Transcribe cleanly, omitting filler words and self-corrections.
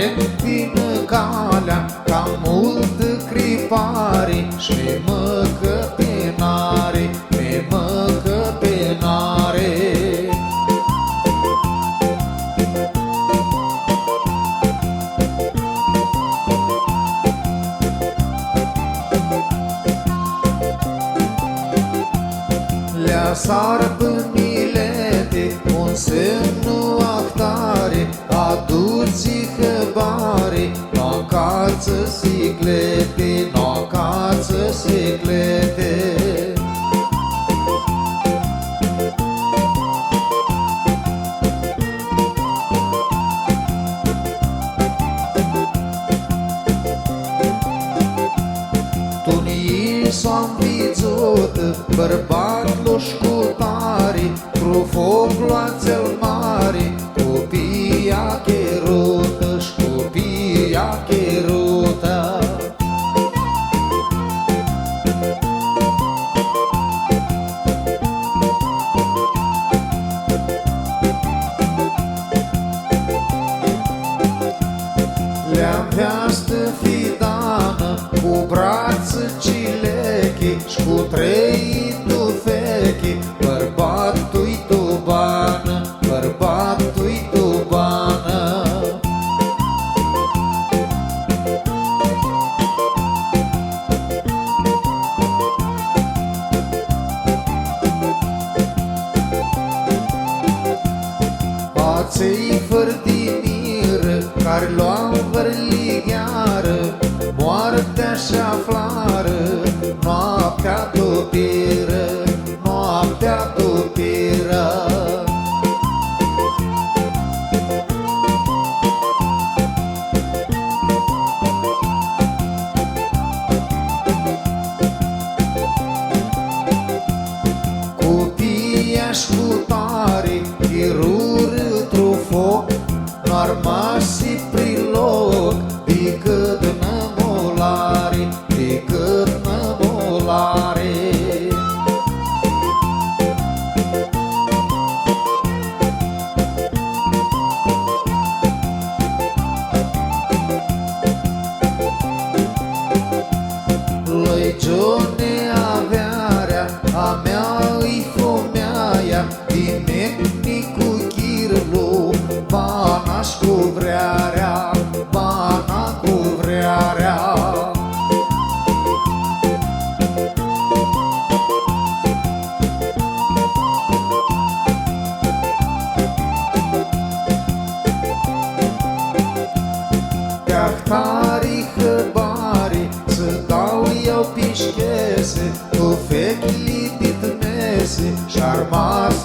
care vin calea, ca mult cripare și măcă pe nare, pe măcă pe nare. Le-a sar pânilete, un semn actare, aduți hăbare, n-o cață siclete, n-o cață siclete. Tunii s-o învițută, bărbat-l-o șcutare, cu foc luați-l mare, copia cherută-și copia cherută. Le-am veastă fidană, cu brață cileche și cu trei tufeche, bărbatul-i tubană, bărbatul-i tubană. Paței fără de miră, care luam vărligheară, moartea și-a flară, noaptea topiră, noaptea topiră. Copia-și cu tare, chirură într-o foc, n-ar masi priloc, decât nămolare, decât nămolare. Lăiciune avearea, a mea îi fomeaia, dimecni cu chirlu, bana-și cu vrearea, bana cu vrearea. Te-ahtarii hăbari, să dau eu pișchese, cu fec lipit mese, și-ar mas